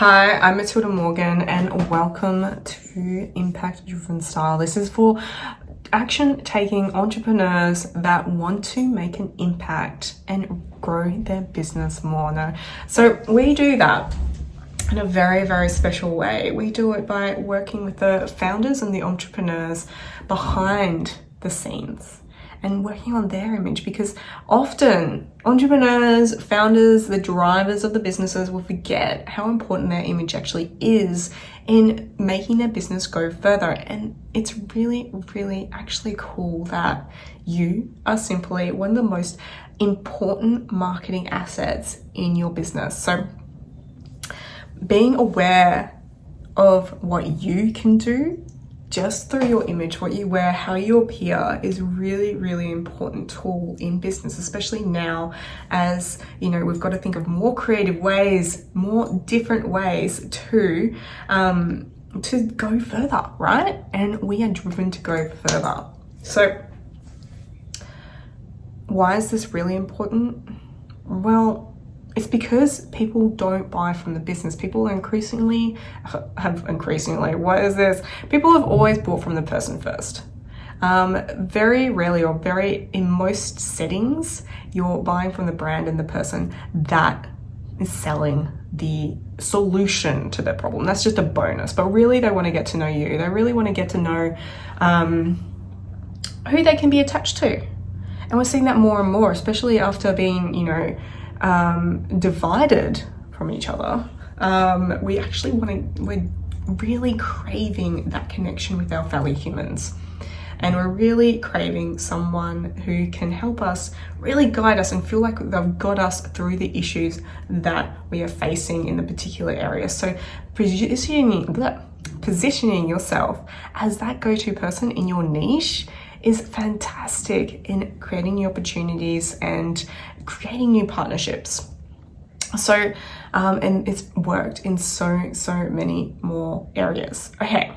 Hi, I'm Matilda Morgan and welcome to Impact Driven Style. This is for action-taking entrepreneurs that want to make an impact and grow their business more. No? So we do that in a very, very special way. We do it by working with the founders and the entrepreneurs behind the scenes and working on their image, because often entrepreneurs, founders, the drivers of the businesses will forget how important their image actually is in making their business go further. And it's really, really actually cool that you are simply one of the most important marketing assets in your business. So being aware of what you can do just through your image, what you wear, how you appear is really, really important tool in business, especially now as, you know, we've got to think of more creative ways, more different ways to go further, right? And we are driven to go further. So why is this really important? Well, it's because people don't buy from the business. People increasingly, what is this? People have always bought from the person first. Very rarely, or in most settings, you're buying from the brand and the person that is selling the solution to their problem. That's just a bonus, but really they want to get to know you. They really want to get to know who they can be attached to. And we're seeing that more and more, especially after being, divided from each other. We're really craving that connection with our fellow humans. And we're really craving someone who can help us, really guide us and feel like they've got us through the issues that we are facing in the particular area. So positioning yourself as that go-to person in your niche is fantastic in creating new opportunities and creating new partnerships. So, and it's worked in so many more areas. Okay,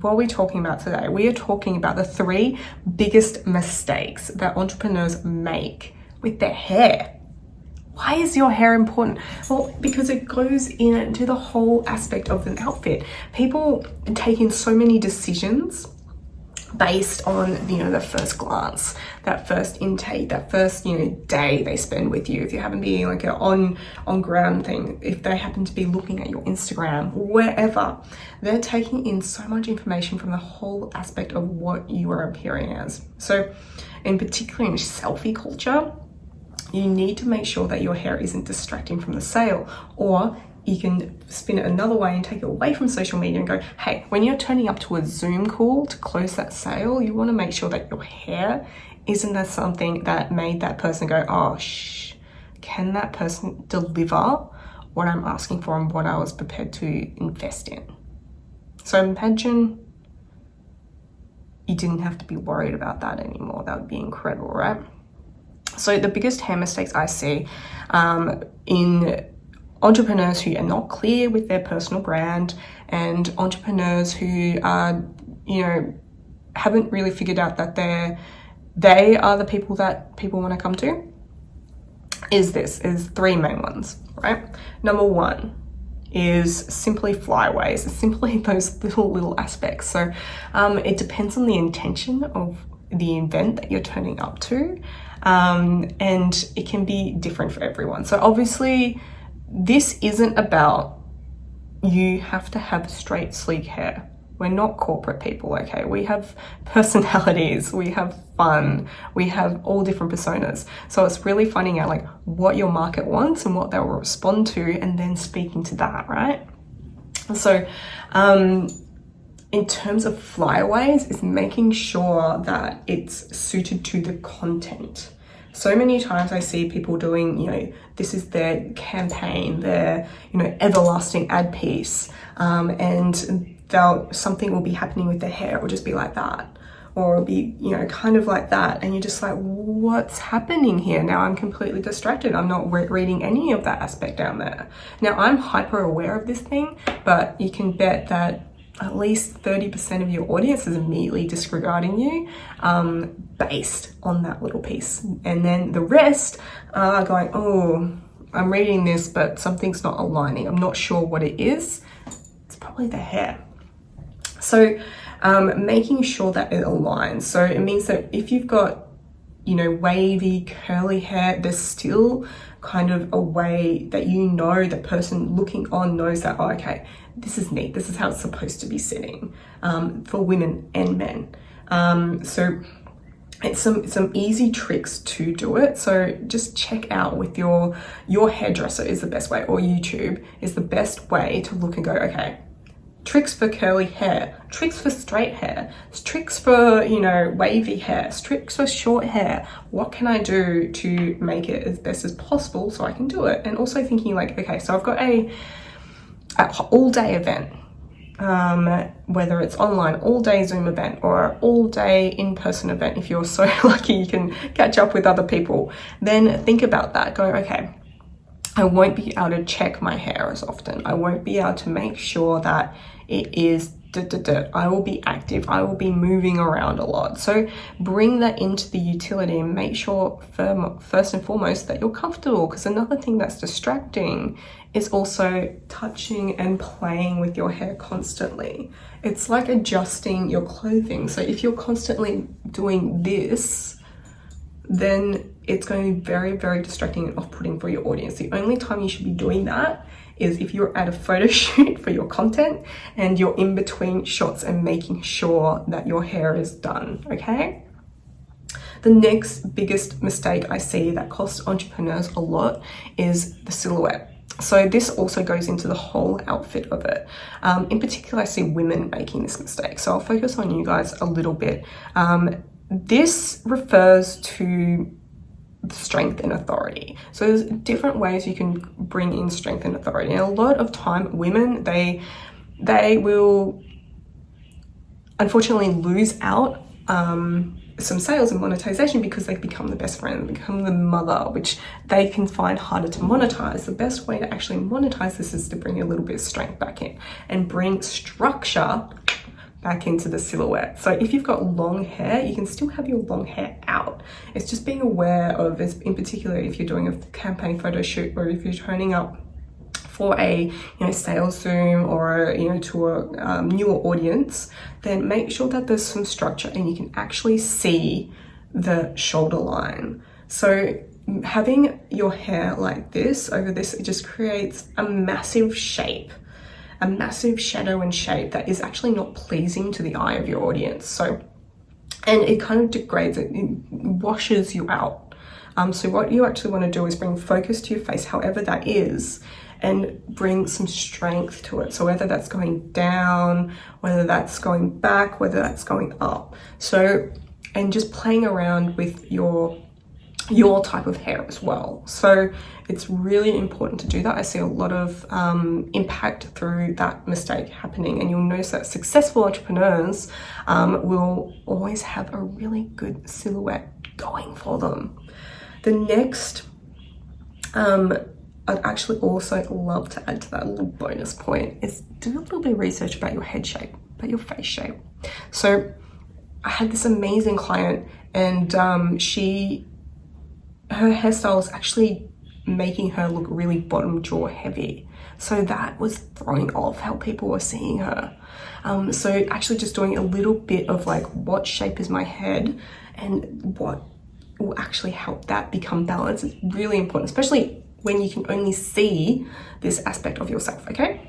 what are we talking about today? We are talking about the 3 biggest mistakes that entrepreneurs make with their hair. Why is your hair important? Well, because it goes into the whole aspect of an outfit. People take in so many decisions based on, the first glance, that first intake, that first, day they spend with you. If you happen to be like an on ground thing, if they happen to be looking at your Instagram, wherever, they're taking in so much information from the whole aspect of what you are appearing as. So in particular in selfie culture, you need to make sure that your hair isn't distracting from the sale, or you can spin it another way and take it away from social media and go, hey, when you're turning up to a Zoom call to close that sale, you want to make sure that your hair isn't that something that made that person go, oh, can that person deliver what I'm asking for and what I was prepared to invest in? So imagine you didn't have to be worried about that anymore. That would be incredible, right? So the biggest hair mistakes I see in entrepreneurs who are not clear with their personal brand, and entrepreneurs who are, haven't really figured out that they are the people that people want to come to, is 3 main ones, right? Number 1 is simply flyaways. It's simply those little aspects. So it depends on the intention of the event that you're turning up to, and it can be different for everyone. So obviously, this isn't about you have to have straight, sleek hair. We're not corporate people, okay? We have personalities, we have fun, we have all different personas. So it's really finding out like what your market wants and what they'll respond to, and then speaking to that, right? So in terms of flyaways, it's making sure that it's suited to the content. So many times I see people doing, this is their campaign, their, everlasting ad piece, and something will be happening with their hair. It will just be like that, or it'll be, kind of like that. And you're just like, what's happening here? Now I'm completely distracted. I'm not reading any of that aspect down there. Now I'm hyper aware of this thing, but you can bet that at least 30% of your audience is immediately disregarding you based on that little piece. And then the rest are going, oh, I'm reading this, but something's not aligning. I'm not sure what it is. It's probably the hair. So making sure that it aligns. So it means that if you've got, you know, wavy, curly hair, there's still kind of a way that, you know, the person looking on knows that, oh, okay, this is neat. This is how it's supposed to be sitting for women and men. So it's some easy tricks to do it. So just check out with your hairdresser is the best way, or YouTube is the best way to look and go, okay, tricks for curly hair, tricks for straight hair, tricks for, you know, wavy hair, tricks for short hair. What can I do to make it as best as possible so I can do it? And also thinking like, okay, so I've got a all-day event, whether it's online, all-day Zoom event, or all-day in-person event. If you're so lucky you can catch up with other people, then think about that. Go, okay, I won't be able to check my hair as often. I won't be able to make sure that it is I will be active. I will be moving around a lot. So bring that into the utility and make sure first and foremost that you're comfortable, because another thing that's distracting is also touching and playing with your hair constantly. It's like adjusting your clothing. So if you're constantly doing this, then it's going to be very, very distracting and off-putting for your audience. The only time you should be doing that is if you're at a photo shoot for your content and you're in between shots and making sure that your hair is done, okay? The next biggest mistake I see that costs entrepreneurs a lot is the silhouette. So this also goes into the whole outfit of it. In particular, I see women making this mistake. So I'll focus on you guys a little bit. This refers to strength and authority. So there's different ways you can bring in strength and authority. And a lot of time, women, they will unfortunately lose out some sales and monetization because they've become the best friend, become the mother, which they can find harder to monetize. The best way to actually monetize this is to bring a little bit of strength back in and bring structure back into the silhouette. So if you've got long hair, you can still have your long hair out. It's just being aware of, in particular, if you're doing a campaign photo shoot, or if you're turning up for a, you know, sales Zoom, or, you know, to a newer audience, then make sure that there's some structure and you can actually see the shoulder line. So having your hair like this over this, it just creates a massive shape, a massive shadow and shape that is actually not pleasing to the eye of your audience. So, and it kind of degrades it, it washes you out. So what you actually want to do is bring focus to your face, however that is, and bring some strength to it. So whether that's going down, whether that's going back, whether that's going up. So, and just playing around with your type of hair as well. So it's really important to do that. I see a lot of impact through that mistake happening, and you'll notice that successful entrepreneurs will always have a really good silhouette going for them. The next, I'd actually also love to add to that little bonus point is do a little bit of research about your head shape, about your face shape. So I had this amazing client, and her hairstyle was actually making her look really bottom jaw heavy. So that was throwing off how people were seeing her. So actually just doing a little bit of like, what shape is my head and what will actually help that become balanced is really important, especially when you can only see this aspect of yourself, okay?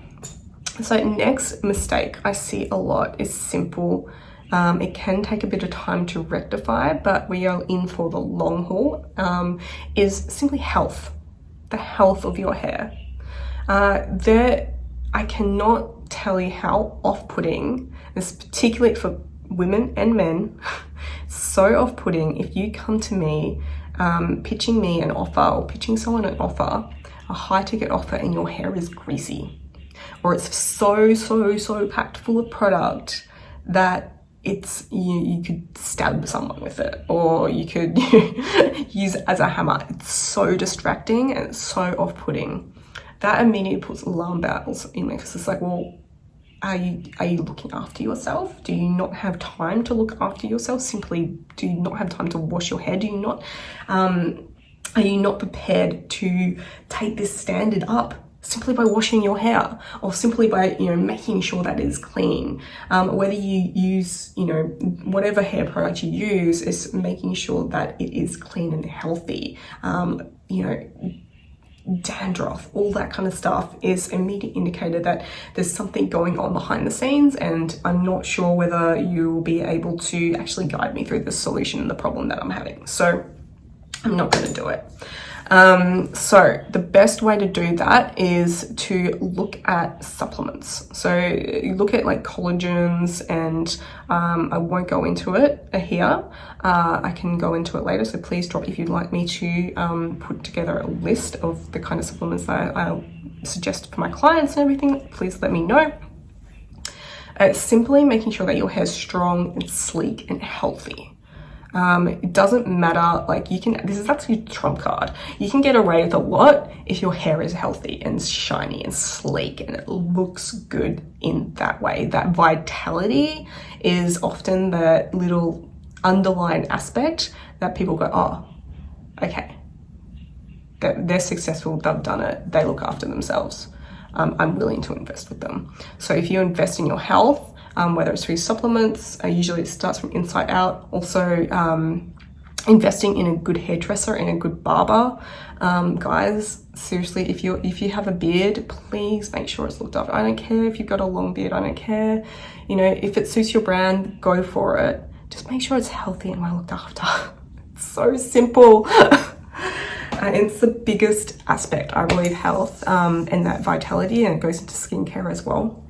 So next mistake I see a lot is simple. It can take a bit of time to rectify, but we are in for the long haul, is simply health, the health of your hair. I cannot tell you how off-putting, this particularly for women and men, so off-putting if you come to me pitching me an offer, or pitching someone an offer, a high-ticket offer, and your hair is greasy, or it's so packed full of product that it's you could stab someone with it, or you could use it as a hammer. It's so distracting and it's so off-putting. That immediately puts alarm bells in me, because it's like, well, are you looking after yourself? Do you not have time to look after yourself? Simply, do you not have time to wash your hair? Do you not Are you not prepared to take this standard up simply by washing your hair, or simply by, you know, making sure that it is clean? Whether you use, you know, whatever hair product you use, is making sure that it is clean and healthy. You know, dandruff, all that kind of stuff is an immediate indicator that there's something going on behind the scenes, and I'm not sure whether you will be able to actually guide me through the solution and the problem that I'm having. So I'm not going to do it. So the best way to do that is to look at supplements. So you look at like collagens, and I won't go into it here. I can go into it later. So please drop if you'd like me to put together a list of the kind of supplements that I suggest for my clients and everything. Please let me know. Simply making sure that your hair is strong and sleek and healthy. It doesn't matter, like you can, this is actually a trump card. You can get away with a lot if your hair is healthy and shiny and sleek and it looks good in that way. That vitality is often the little underlying aspect that people go, oh, okay, they're successful, they've done it, they look after themselves. I'm willing to invest with them. So if you invest in your health, whether it's through supplements, usually it starts from inside out. Also, investing in a good hairdresser and a good barber. Guys, seriously, if you have a beard, please make sure it's looked after. I don't care if you've got a long beard, I don't care. You know, if it suits your brand, go for it. Just make sure it's healthy and well looked after. It's so simple. It's the biggest aspect, I believe, health and that vitality, and it goes into skincare as well,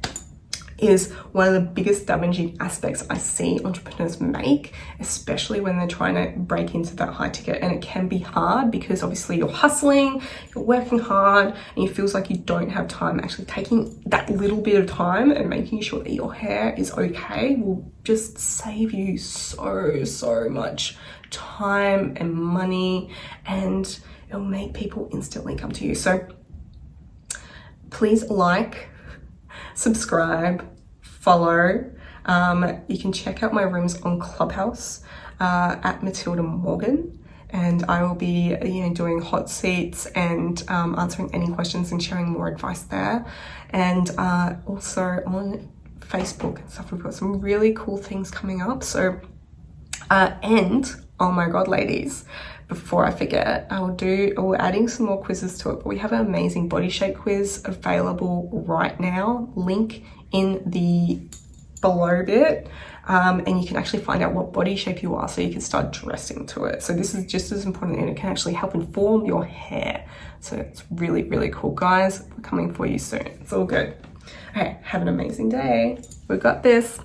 is one of the biggest damaging aspects I see entrepreneurs make, especially when they're trying to break into that high ticket. And it can be hard because obviously you're hustling, you're working hard, and it feels like you don't have time. Actually taking that little bit of time and making sure that your hair is okay will just save you so much time and money, and it'll make people instantly come to you. So please like, subscribe, follow. You can check out my rooms on Clubhouse at Matilda Morgan, and I will be, you know, doing hot seats and answering any questions and sharing more advice there. And also on Facebook and stuff, we've got some really cool things coming up. So and oh my god, ladies, before I forget, we're adding some more quizzes to it, but we have an amazing body shape quiz available right now. Link in the below bit, and you can actually find out what body shape you are so you can start dressing to it. So this is just as important, and it can actually help inform your hair. So it's really cool, guys. We're coming for you soon. It's all good. Okay, have an amazing day. We've got this.